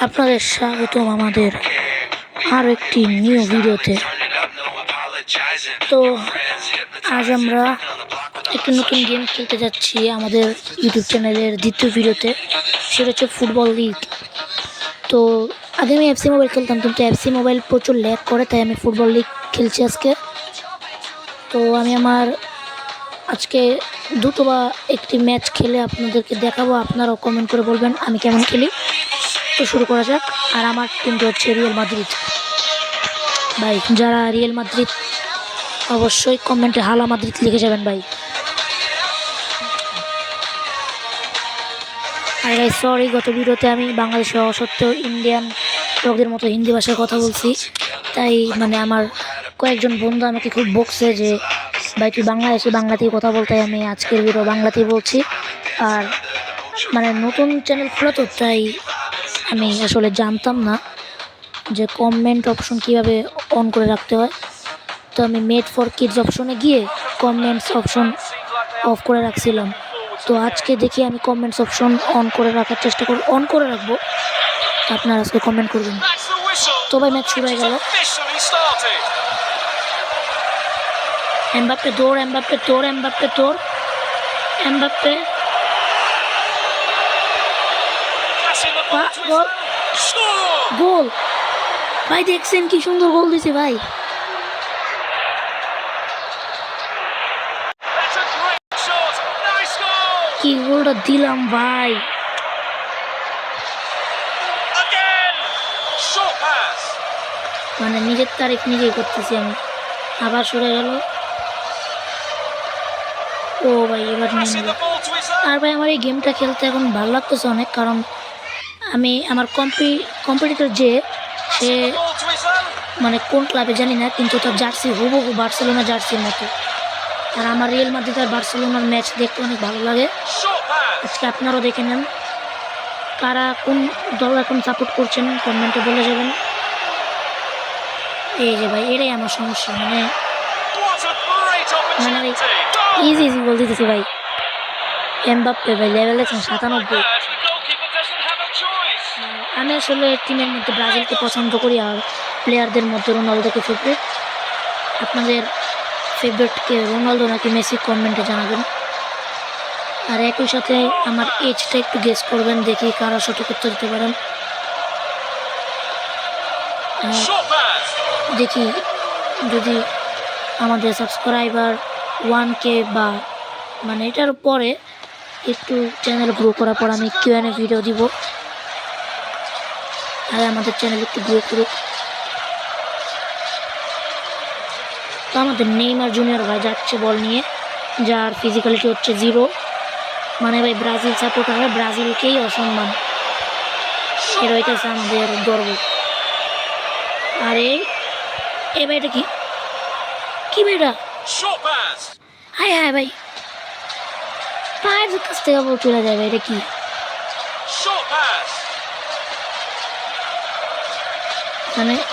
আপনাদের স্বাগতম আমাদের আরও একটি নিউ ভিডিওতে। তো আজ আমরা একটি নতুন গেম খেলতে যাচ্ছি আমাদের ইউটিউব চ্যানেলের দ্বিতীয় ভিডিওতে, সেটা হচ্ছে ফুটবল লিগ। তো আগে আমি এফসি মোবাইল খেলতাম, কিন্তু এফসি মোবাইল প্রচুর ল্যাগ করে, তাই আমি ফুটবল লিগ খেলছি আজকে। তো আমি আমার আজকে দুটো বা একটি ম্যাচ খেলে আপনাদেরকে দেখাবো, আপনারাও কমেন্ট করে বলবেন আমি কেমন খেলি। তো শুরু করা যাক। আর আমার টিমটা হচ্ছে রিয়াল মাদ্রিদ। ভাই যারা রিয়াল মাদ্রিদ অবশ্যই কমেন্টে হালা মাদ্রিদ লিখে যাবেন ভাই। আর ভাই সরি, গত ভিডিওতে আমি বাংলাদেশে হওয়া সত্ত্বেও ইন্ডিয়ান লোকদের মতো হিন্দি ভাষায় কথা বলছি, তাই আমার কয়েকজন বন্ধু আমাকে খুব বকছে যে ভাই তুই বাংলাদেশে বাংলাতেই কথা বলতে। আমি আজকের ভিডিও বাংলাতেই বলছি। আর নতুন চ্যানেল খোলা তো, তাই আমি আসলে জানতাম না যে কমেন্ট অপশন কিভাবে অন করে রাখতে হয়। তো আমি মেড ফর কিডস অপশনে গিয়ে কমেন্টস অপশন অফ করে রাখছিলাম। তো আজকে দেখি আমি কমেন্টস অপশন অন করে রাখার চেষ্টা করব, অন করে রাখবো। আপনারা আজকে কমেন্ট করবেন। তো ভাই ম্যাচ শুরু হয়ে গেল। এমবাপ্পে দৌড়, এমবাপ্পে তোর, এমবাপ্পে তোর, এমবাপ্পে গোল গোল। ভাই দেখছেন কি সুন্দর গোল দিছে ভাই। কি গোলটা দিলাম ভাই। নিজের তারিফ নিজেই করতেছি আমি। আবার সরে গেল। ও ভাই এবার নিয়ে নিল। আর ভাই আমার এই গেমটা খেলতে এখন ভালো লাগতেছে অনেক, কারণ আমি আমার কম্পিটিটর যে সে কোন ক্লাবে জানি না, কিন্তু তার জার্সি হুবহু বার্সেলোনা জার্সির মতো। আর আমার রিয়াল মাদ্রিদ আর বার্সেলোনার ম্যাচ দেখতে অনেক ভালো লাগে। আজকে আপনারাও দেখে নেন, কারা কোন দল এখন সাপোর্ট করছেন কমেন্টে বলে যাবেন। এই যে ভাই এটাই আমার সমস্যা, ইজি ইজি বল দিতেছি ভাই। এমবাপ্পে ভাই লেভেল দেখছেন 97। আমি আসলে টিমের মধ্যে ব্রাজিলকে পছন্দ করি, আর প্লেয়ারদের মধ্যে রোনালদোকে ফেভারিট। আপনাদের ফেভারিটকে রোনালদো নাকি মেসি কমেন্টে জানাবেন। আর একই সাথে আমার এজটা একটু গেস করবেন, দেখি কারা সঠিক উত্তর দিতে পারেন। দেখি যদি আমাদের সাবস্ক্রাইবার 1K বা এটার পরে একটু চ্যানেল গ্রো করার পর আমি Q&A ভিডিও দিব। আর আমাদের চ্যানেল একটু গ্রো করুক। তো আমাদের নেইমার জুনিয়র ভাই যাচ্ছে বল নিয়ে, যার ফিজিক্যালিটি হচ্ছে 0। ভাই ব্রাজিল সাপোর্টার হয়, ব্রাজিলকেই অসম্মান। এর হইতেছে আমাদের গর্ব। আরে এ ভাই এটা কি ভাইটা? হায় হায় ভাই, পায়ের কাছ থেকে বল চলে যায় ভাই, এটা কি?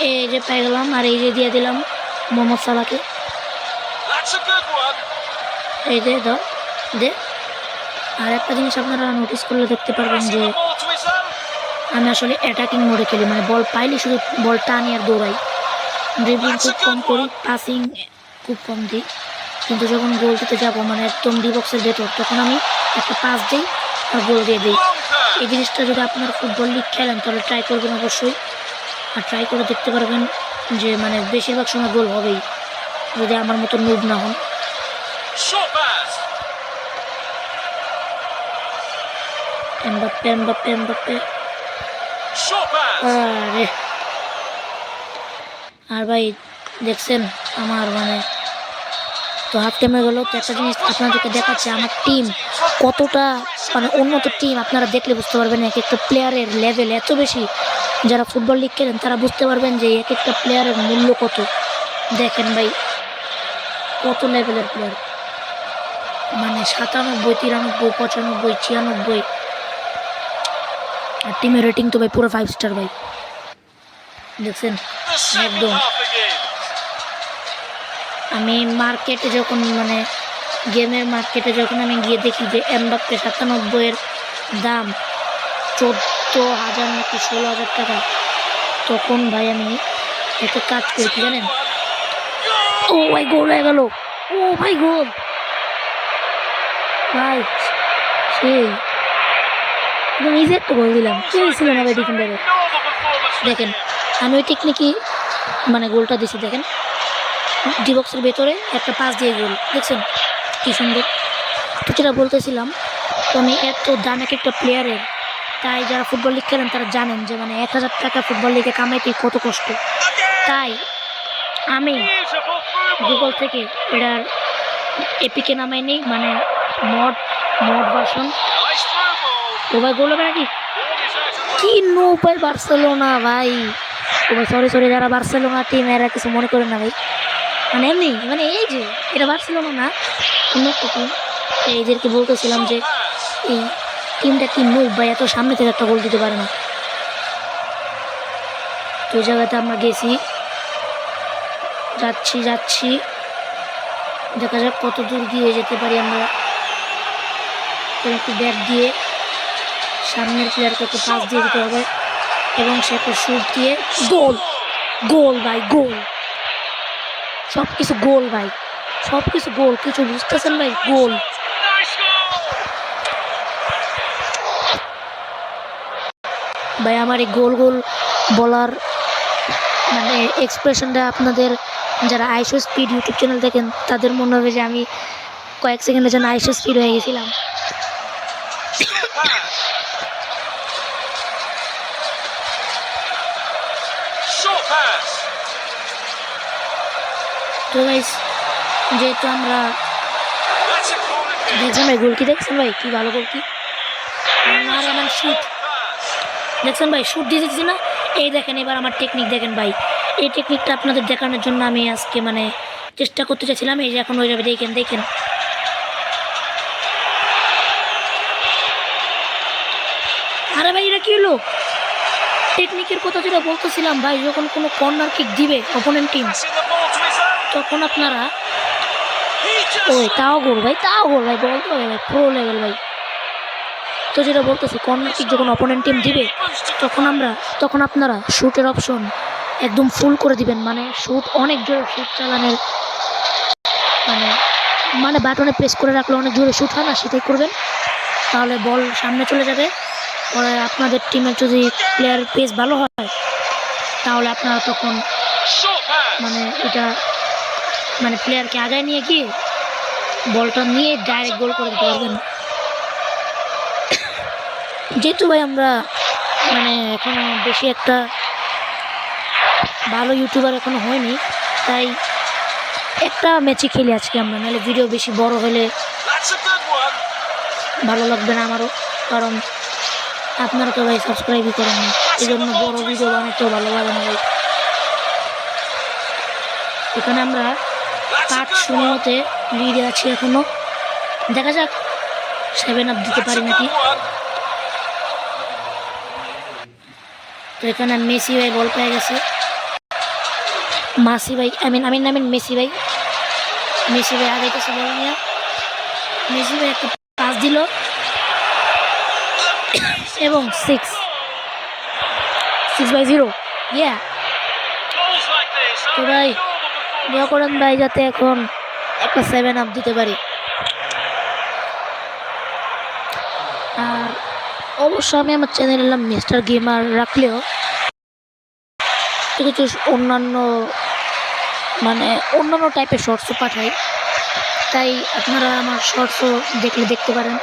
এই যে পেয়ে গেলাম, আর এই যে দিয়ে দিলাম মোহাম্মদ সালাহকে। এই যে দাও দে। আর একটা জিনিস আপনারা নোটিস করলে দেখতে পারবেন যে আমি আসলে অ্যাটাকিং মোডে খেলি, বল পাইলে শুধু বল টানি আর দৌড়াই। ড্রিবলিং খুব কম করি, পাসিং খুব কম দিই। কিন্তু যখন গোল দিতে যাবো একদম ডি বক্সের ভেতর, তখন আমি একটা পাস দিই আর গোল দিয়ে দিই। এই জিনিসটা যদি আপনার ফুটবল লিগ খেলেন তাহলে ট্রাই করবেন অবশ্যই। আর ট্রাই করে দেখতে পারবেন যে বেশিরভাগ সময় গোল হবেই, যদি আমার মতো নুব না হন। Mbappe Mbappe Mbappe. আরে আর ভাই দেখছেন আমার তো হাফ টাইমে গেল। তো একটা জিনিস আপনাদেরকে দেখাচ্ছে আমার টিম কতটা উন্নত টিম। আপনারা দেখলে বুঝতে পারবেন এক একটা প্লেয়ারের লেভেল এত বেশি। যারা ফুটবল লিগ খেলেন তারা বুঝতে পারবেন যে এক একটা প্লেয়ারের মূল্য কত। দেখেন ভাই কত লেভেলের প্লেয়ার, 97, 93, 95, 96। আর টিমের রেটিং তো ভাই পুরো 5 স্টার ভাই, দেখছেন একদম। আমি মার্কেটে যখন গেমের মার্কেটে যখন আমি গিয়ে দেখি যে এমবাপ্পে 97-এর দাম 15,000 নাকি 16,000 টাকা। তখন ভাই আমি একটা কাজ করি কি জানেন? ও ভাই গোল হয়ে গেল, ও ভাই গোল ভাই, সেই নিজে একটা গোল দিলাম, কি হয়েছিল না ভাই ডিফেন্ডারে। দেখেন আমি ওই টেকনিকই মানে গোলটা দিছি, দেখেন ডিবক্সের ভেতরে একটা পাস দিয়ে গোল, দেখছেন কি সুন্দর। তো যেটা বলতেছিলাম, তো আমি এত দাম এক একটা প্লেয়ারের, তাই যারা ফুটবল লিগ খেলেন তারা জানেন যে মানে 1,000 টাকা ফুটবল লিগে কামাইতে কত কষ্ট। তাই আমি গুগল থেকে এটার এপিকে নামাই নেই, মানে মড মড ভার্সন। ও ভাই গোল হবে নাকি? কি নো ভাই, বার্সেলোনা ভাই। ও ভাই সরি সরি, যারা বার্সেলোনা টিম এরা কিছু মনে করেন না ভাই, মানে এমনি মানে এই যে এটা বার্সেলোনা না, অন্য একটা টিম। এদেরকে বলতেছিলাম যে এই টিমটা কি নো ভাই, এত সামনে থেকে একটা গোল দিতে পারে না। তো ওই জায়গাতে আমরা গেছি, যাচ্ছি যাচ্ছি, দেখা যাক কত দূর গিয়ে যেতে পারি আমরা। একটু ব্যাট দিয়ে সামনের প্লেয়ারকে একটু পাস দিয়ে দিতে হবে এবং সে একটা শুট দিয়ে গোল, গোল ভাই গোল, সব কিছু গোল ভাই, সব কিছু গোল, কিছু বুঝতেছেন ভাই, গোল। ভাই আমার এই গোল গোল বলার মানে এক্সপ্রেশনটা আপনাদের যারা আইশো স্পিড ইউটিউব চ্যানেল দেখেন তাদের মনে হবে যে আমি কয়েক সেকেন্ডের জন্য আইশো স্পিড হয়ে গেছিলাম। তো গাইস যেহেতু আমরা দেখছেন ভাই গোল কি, দেখছেন ভাই কি ভালো গোল কি, আর আমার শুট দেখছেন ভাই, শুট দিয়ে দিচ্ছি না। এই দেখেন এবার আমার টেকনিক দেখেন ভাই, এই টেকনিকটা আপনাদের দেখানোর জন্য আমি আজকে মানে চেষ্টা করতে চাইছিলাম। এই যে এখন হয়ে যাবে, দেখেন দেখেন। আরে ভাই এটা কি হলো? টেকনিকের কথা যেটা বলতেছিলাম ভাই, যখন কোনো কর্নার কিক দিবে অপোনেন্ট টিম তখন আপনারা ওই তাও গোল ভাই, তাও গোল ভাই, বলতে হবে ভাই প্রো লেভেল ভাই। তো যেটা বলতেছি, কর্নার কিক যখন অপোনেন্ট টিম দিবে তখন আপনারা শুটের অপশন একদম ফুল করে দিবেন, মানে শুট অনেক জোরে শুট চালানোর মানে মানে বাটনে প্রেস করে রাখলে অনেক জোরে শুট হয় না, সেটাই করবেন, তাহলে বল সামনে চলে যাবে। পরে আপনাদের টিমের যদি প্লেয়ার পেস ভালো হয় তাহলে আপনারা তখন মানে এটা মানে প্লেয়ারকে আগায় নিয়ে গিয়ে বলটা নিয়ে ডাইরেক্ট গোল করে দিতে পারবেন। যেহেতু ভাই আমরা মানে এখনো বেশি একটা ভালো ইউটিউবার এখনো হয়নি, তাই একটা ম্যাচই খেলি আজকে আমরা, নাহলে ভিডিও বেশি বড় হলে ভালো লাগবে না আমারও, কারণ আপনারা তো ভাই সাবস্ক্রাইবই করেন না, এই জন্য বড় ভিডিও বানাতেও ভালো লাগে না ভাই। এখানে আমরা 8-0-তে লিডে আছি এখনো, দেখা যাক 7 আপ দিতে পারি নাকি। তো এখানে মেসি ভাই বল পেয়ে গেছে, মাসি ভাই মেসি ভাই আগাইতেছে বল নিয়ে। মেসি ভাই একটা পাস দিল এবং 6-0 ইয়া। তো ভাই দোয়া করেন ভাই যাতে এখন একটা 7 আপ দিতে পারি। আর অবশ্য আমি আমার চ্যানেল এলাম মিস্টার গেমার রাখলেও কিছু অন্যান্য টাইপের শর্টসও পাঠাই, তাই আপনারা আমার শর্টসও দেখতে পারেন।